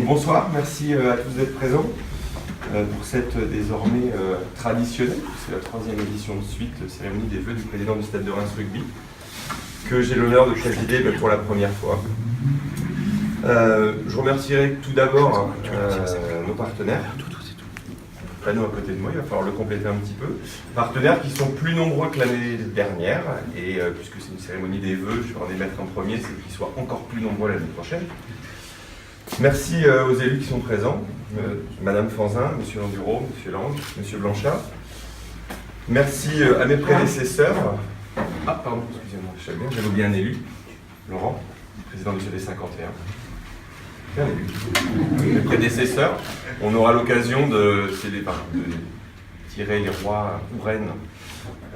bonsoir, merci à tous d'être présents pour cette désormais traditionnelle, c'est la 3e édition de suite, cérémonie des vœux du président du Stade de Reims Rugby, que j'ai l'honneur de présider pour la première fois. Je remercierai tout d'abord nos partenaires. Panneau à côté de moi, il va falloir le compléter un petit peu. Partenaires qui sont plus nombreux que l'année dernière, et puisque c'est une cérémonie des vœux, je vais en émettre un premier, c'est qu'ils soient encore plus nombreux l'année prochaine. Merci aux élus qui sont présents, Madame Fanzin, Monsieur Landuro, Monsieur Lang, Monsieur Blanchard. Merci à mes prédécesseurs. Ah, pardon, excusez-moi, j'avais oublié un élu, Laurent, président du CD51. Bien élu. Mes prédécesseurs, on aura l'occasion de tirer les rois ou reines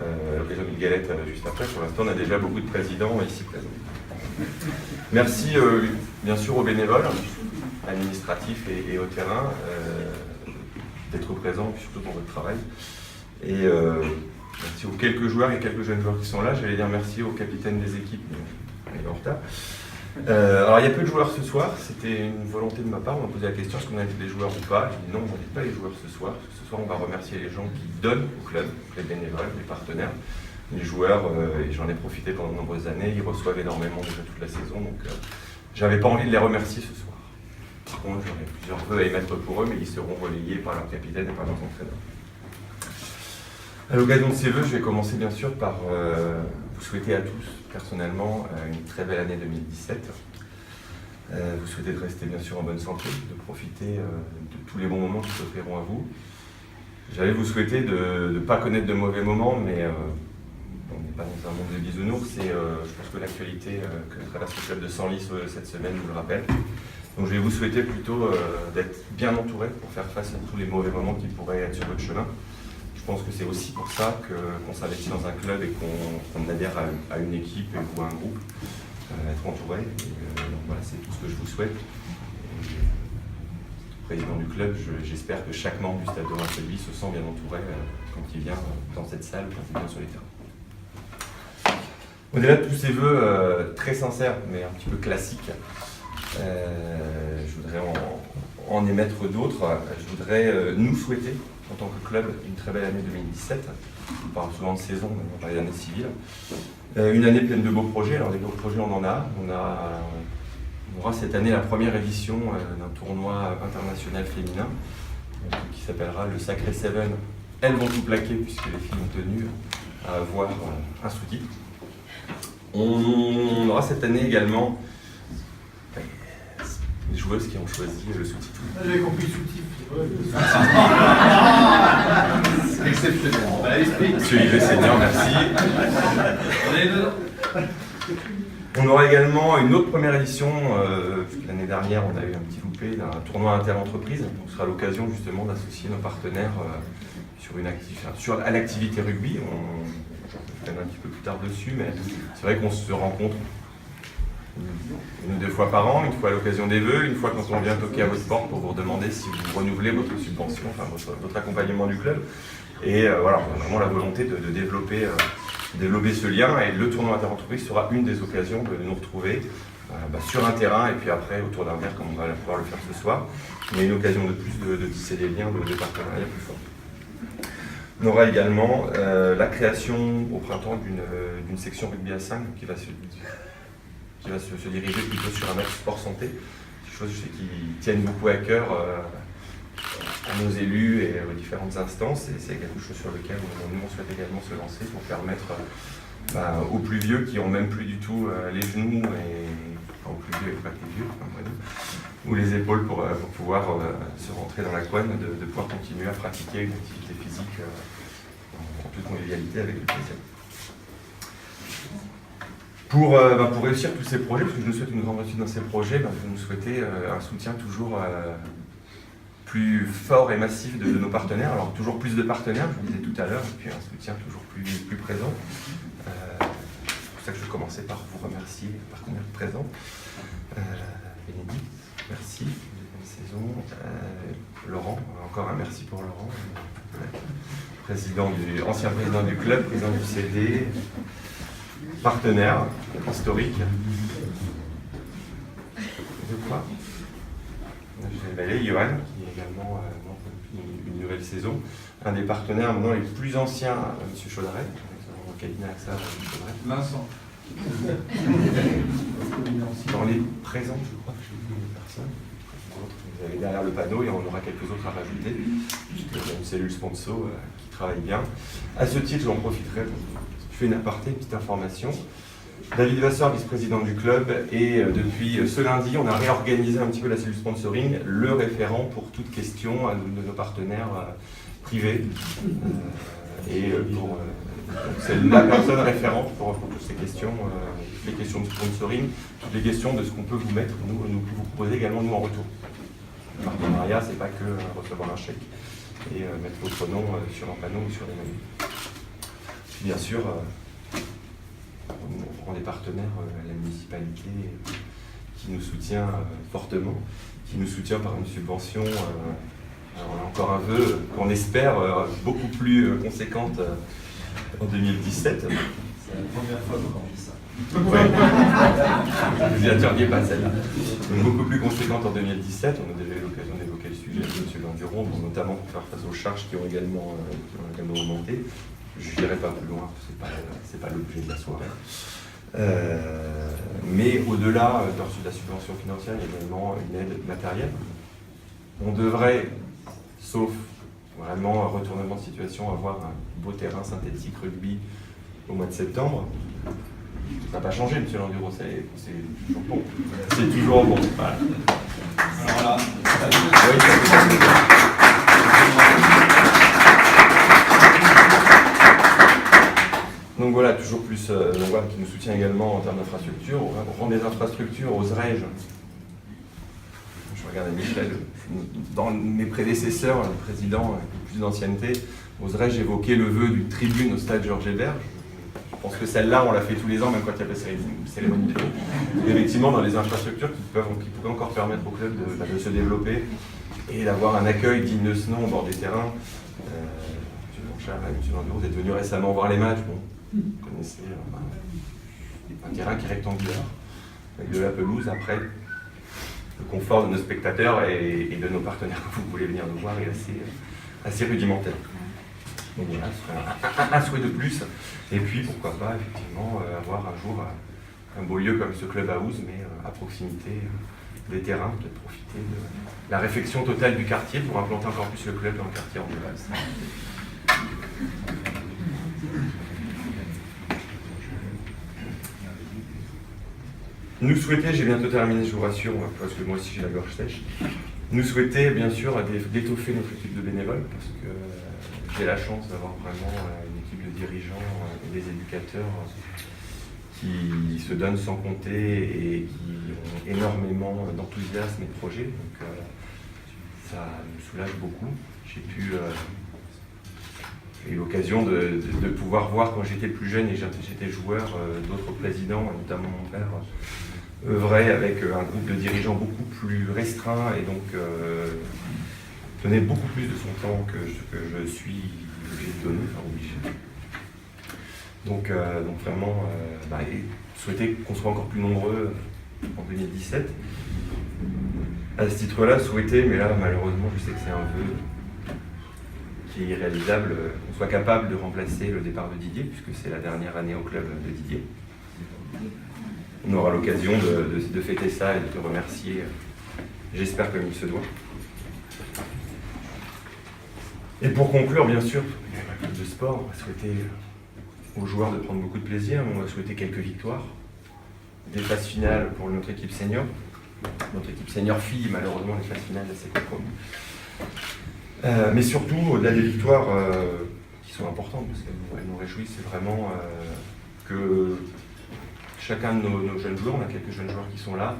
à l'occasion d'une galette juste après. Pour l'instant, on a déjà beaucoup de présidents ici présents. Merci bien sûr aux bénévoles, administratifs et au terrain, d'être présents, surtout pour votre travail. Et merci aux quelques joueurs et quelques jeunes joueurs qui sont là. J'allais dire merci aux capitaines des équipes, mais on est en retard. Alors il y a peu de joueurs ce soir, c'était une volonté de ma part, on m'a posé la question est-ce qu'on invite des joueurs ou pas. J'ai dit non, on n'invite pas les joueurs ce soir, parce que ce soir on va remercier les gens qui donnent au club, les bénévoles, les partenaires. Les joueurs, et j'en ai profité pendant de nombreuses années, ils reçoivent énormément déjà toute la saison, donc j'avais pas envie de les remercier ce soir. Par contre, j'aurais plusieurs vœux à émettre pour eux, mais ils seront relayés par leur capitaine et par leurs entraîneurs. À l'occasion de ces vœux, je vais commencer bien sûr par vous souhaiter à tous, personnellement, une très belle année 2017. Vous souhaitez de rester bien sûr en bonne santé, de profiter de tous les bons moments qui s'offriront à vous. J'allais vous souhaiter de ne pas connaître de mauvais moments, mais on n'est pas dans un monde de bisounours, et je pense que l'actualité que traverse le club de Senlis cette semaine nous le rappelle. Donc je vais vous souhaiter plutôt d'être bien entouré pour faire face à tous les mauvais moments qui pourraient être sur votre chemin. Je pense que c'est aussi pour ça qu'on s'investit dans un club et qu'on adhère à une équipe ou à un groupe, être entouré. Donc voilà, c'est tout ce que je vous souhaite. Président du club, j'espère que chaque membre du Stade de Reims Rugby se sent bien entouré quand il vient dans cette salle ou quand il vient sur les terrains. Au-delà de tous ces vœux très sincères, mais un petit peu classiques, je voudrais en émettre d'autres. Je voudrais nous souhaiter, en tant que club, une très belle année 2017. On parle souvent de saison, mais on parle d'année civile. Une année pleine de beaux projets. Alors, des beaux projets, on en a. On aura cette année la première édition d'un tournoi international féminin qui s'appellera le Sacré Seven. Elles vont tout plaquer puisque les filles ont tenu à avoir un sous-titre. On aura cette année également les joueuses qui ont choisi le sous-titre. J'avais compris le sous-titre. C'est exceptionnel. Monsieur Yves Seigneur, merci. On aura également une autre première édition, puisque l'année dernière on a eu un petit loupé d'un tournoi inter-entreprise. Donc ce sera l'occasion justement d'associer nos partenaires sur l'activité rugby. Je reviendrai un petit peu plus tard dessus, mais c'est vrai qu'on se rencontre une ou deux fois par an, une fois à l'occasion des vœux, une fois quand on vient toquer à votre porte pour vous demander si vous renouvelez votre subvention, enfin votre accompagnement du club. Et voilà, on a vraiment la volonté de développer ce lien, et le tournoi inter-entreprise sera une des occasions de nous retrouver sur un terrain et puis après autour d'un verre comme on va pouvoir le faire ce soir, mais une occasion de plus de tisser des liens de partenariat plus forts. On aura également la création au printemps d'une section rugby à 5 qui va se diriger plutôt sur un axe sport santé, quelque chose qui tiennent beaucoup à cœur à nos élus et aux différentes instances, et c'est quelque chose sur lequel nous on souhaite également se lancer pour permettre aux plus vieux qui n'ont même plus du tout les genoux, aux plus vieux et pas que les vieux, ou les épaules pour pouvoir se rentrer dans la couenne, de pouvoir continuer à pratiquer une activité physique en toute convivialité avec le plaisir. Pour réussir tous ces projets, parce que je nous souhaite une grande réussite dans ces projets, vous nous souhaitez un soutien toujours plus fort et massif de nos partenaires. Alors toujours plus de partenaires, je vous le disais tout à l'heure, et puis un soutien toujours plus présent. C'est pour ça que je commençais par vous remercier, les partenaires présents. Bénédicte, merci, deuxième saison. Laurent, encore un merci pour Laurent, ancien président du club, président du CD, partenaire historique. De quoi ? J'ai Johan, qui est également une nouvelle saison. Un des partenaires maintenant les plus anciens, M. Chaudret, au cabinet AXA Chaudret. Vincent. Dans les présents, je crois que j'ai oublié personne. Vous avez derrière le panneau et on aura quelques autres à rajouter. Il y a une cellule sponsor qui travaille bien. À ce titre, j'en profiterai. Je fais une aparté, une petite information. David Vasseur, vice-président du club, et depuis ce lundi, on a réorganisé un petit peu la cellule sponsoring, le référent pour toute question de nos partenaires privés. C'est la personne référente pour toutes ces questions, toutes les questions de sponsoring, toutes les questions de ce qu'on peut vous mettre, nous vous proposer également nous en retour. Le partenariat, c'est pas que recevoir un chèque et mettre votre nom sur un panneau ou sur les menus. Puis bien sûr, on rend des partenaires à la municipalité qui nous soutient fortement, qui nous soutient par une subvention, on a encore un vœu qu'on espère beaucoup plus conséquente en 2017. C'est la première fois qu'on dit ça. Oui. Vous n'y attendiez pas celle-là. Donc, beaucoup plus conséquente en 2017. On a déjà eu l'occasion d'évoquer le sujet avec M. Landuron, notamment pour faire face aux charges qui ont également augmenté. Je n'irai pas plus loin, c'est pas l'objet de la soirée. Mais au-delà de la subvention financière, il y a également une aide matérielle. On devrait, sauf vraiment un retournement de situation, avoir un beau terrain synthétique rugby au mois de septembre. Ça n'a pas changé, M. Landuron, c'est toujours bon. C'est toujours bon. Voilà. Alors là, Oui, donc voilà, toujours plus qui nous soutient également en termes d'infrastructures. On rend des infrastructures aux REJ. Je regarde Michel. Dans mes prédécesseurs, le président avec plus d'ancienneté, oserais j'évoquer le vœu d'une tribune au stade Georges Hébert. Je pense que celle-là, on l'a fait tous les ans, même quand il y a la cérémonie de feu. Effectivement, dans les infrastructures qui pourraient encore permettre au club de se développer et d'avoir un accueil digne de ce nom au bord des terrains. M. Blanchard et M. Landuron, vous êtes venus récemment voir les matchs. Bon, vous connaissez un terrain qui est rectangulaire, avec de la pelouse. Après, le confort de nos spectateurs et de nos partenaires que vous voulez venir nous voir est assez rudimentaire. Donc voilà, ce serait un souhait de plus. Et puis, pourquoi pas, effectivement, avoir un jour un beau lieu comme ce clubhouse, mais à proximité des terrains, peut-être profiter de la réfection totale du quartier pour implanter encore plus le club dans le quartier en base. Nous souhaiter, j'ai bientôt terminé, je vous rassure, parce que moi aussi j'ai la gorge sèche, nous souhaiter bien sûr d'étoffer notre équipe de bénévoles, parce que j'ai la chance d'avoir vraiment une équipe de dirigeants et des éducateurs qui se donnent sans compter et qui ont énormément d'enthousiasme et de projets, donc ça me soulage beaucoup. J'ai eu l'occasion de pouvoir voir quand j'étais plus jeune et j'étais joueur, d'autres présidents, notamment mon père, œuvrait avec un groupe de dirigeants beaucoup plus restreint et donc donnait beaucoup plus de son temps que ce que je suis obligé de donner, enfin obligé. Donc vraiment, souhaiter qu'on soit encore plus nombreux en 2017. À ce titre-là, souhaiter, mais là malheureusement je sais que c'est un vœu qui est irréalisable, qu'on soit capable de remplacer le départ de Didier, puisque c'est la dernière année au club de Didier. On aura l'occasion de fêter ça et de te remercier, j'espère comme il se doit. Et pour conclure, bien sûr, un club de sport, on va souhaiter aux joueurs de prendre beaucoup de plaisir, on va souhaiter quelques victoires, des phases finales pour notre équipe senior. Notre équipe senior fille, malheureusement, les phases finales, c'est compromis. Mais surtout, au-delà des victoires qui sont importantes, parce qu'elles nous réjouissent, c'est vraiment que chacun de nos jeunes joueurs, on a quelques jeunes joueurs qui sont là,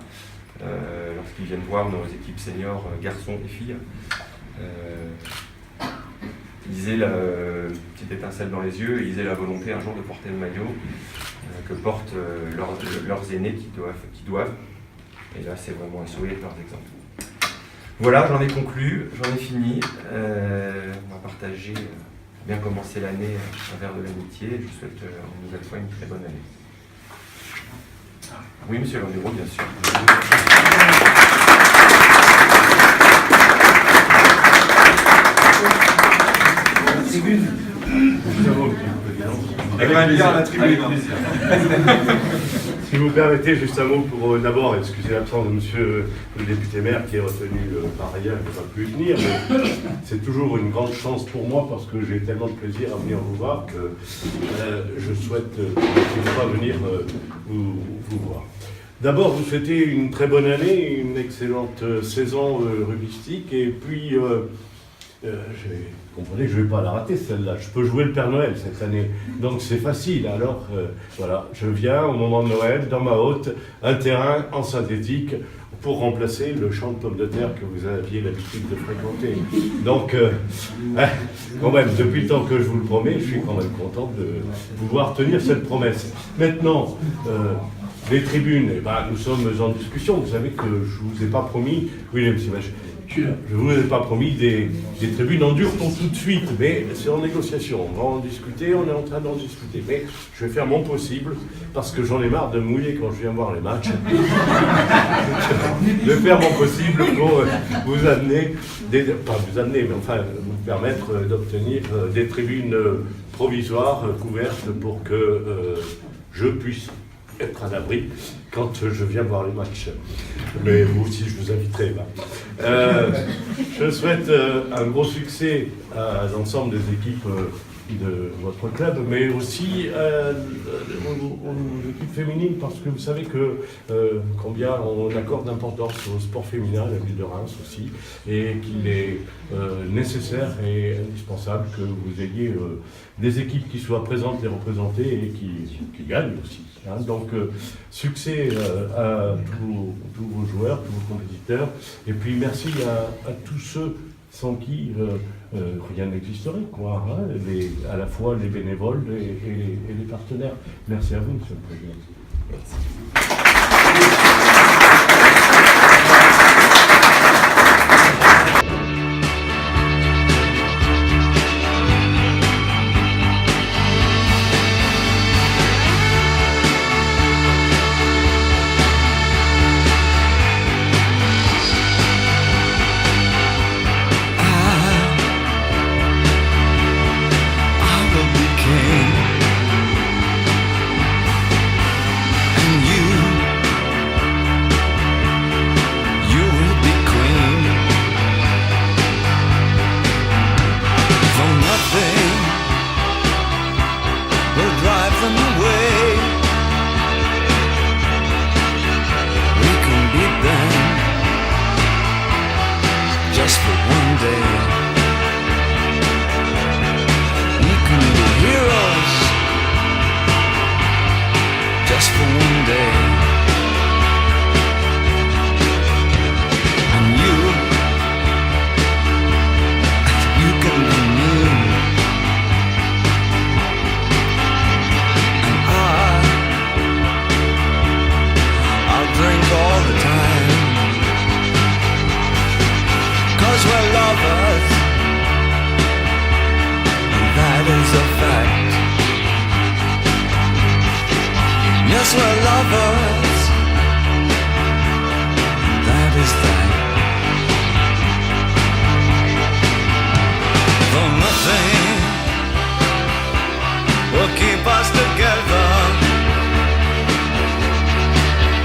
lorsqu'ils viennent voir nos équipes seniors, garçons et filles, ils aient la petite étincelle dans les yeux, et ils aient la volonté un jour de porter le maillot que portent leurs aînés qui doivent. Et là, c'est vraiment un souhait de leurs exemples. Voilà, j'en ai conclu, j'en ai fini. On va partager, bien commencer l'année, un verre de l'amitié. Je vous souhaite une nouvelle fois une très bonne année. Oui, monsieur Landuron, bien sûr. tribune. Avec plaisir, la tribune. Si vous permettez, juste un mot pour d'abord excuser l'absence de monsieur le député maire qui est retenu par ailleurs et qui n'a pas pu venir. Mais c'est toujours une grande chance pour moi parce que j'ai tellement de plaisir à venir vous voir que je souhaite une fois venir vous voir. D'abord, vous souhaitez une très bonne année, une excellente saison rugbyistique et puis vous comprenez, je ne vais pas la rater celle-là. Je peux jouer le Père Noël cette année. Donc c'est facile. Alors voilà, je viens au moment de Noël, dans ma haute, un terrain en synthétique pour remplacer le champ de pommes de terre que vous aviez l'habitude de fréquenter. Donc, quand même, depuis le temps que je vous le promets, je suis quand même content de pouvoir tenir cette promesse. Maintenant, les tribunes, eh ben, nous sommes en discussion. Vous savez que je ne vous ai pas promis, oui, monsieur Mach, je ne vous ai pas promis des tribunes en dur pour tout de suite, mais c'est en négociation. On va en discuter, on est en train d'en discuter. Mais je vais faire mon possible, parce que j'en ai marre de mouiller quand je viens voir les matchs. Je vais faire mon possible pour vous amener, pas vous amener, mais enfin vous permettre d'obtenir des tribunes provisoires couvertes pour que je puisse être à l'abri quand je viens voir les matchs. Mais vous aussi, je vous inviterai. Je souhaite un gros succès à l'ensemble des équipes de votre club, mais aussi aux équipes féminines, parce que vous savez que combien on accorde d'importance au sport féminin, à la ville de Reims aussi, et qu'il est nécessaire et indispensable que vous ayez des équipes qui soient présentes et représentées et qui gagnent aussi. Hein. Donc succès à tous vos joueurs, tous vos compétiteurs, et puis merci à tous ceux sans qui rien n'existerait, quoi. Hein, à la fois les bénévoles et les partenaires. Merci à vous, monsieur le Président. Merci. Yes, we're lovers. That is that. Though nothing will keep us together,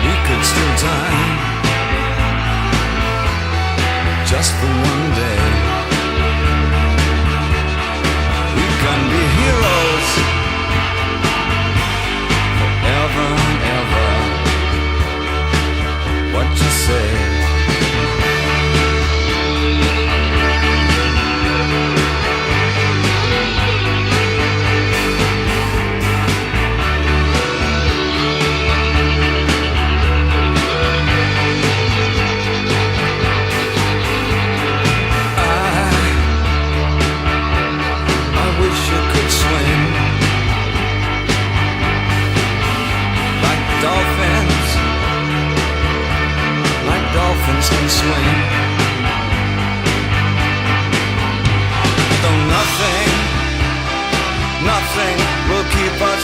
we could still die just for one day. We can be heroes forever and ever. What you say? I wish you could swim like dolphins can swim. Though nothing will keep us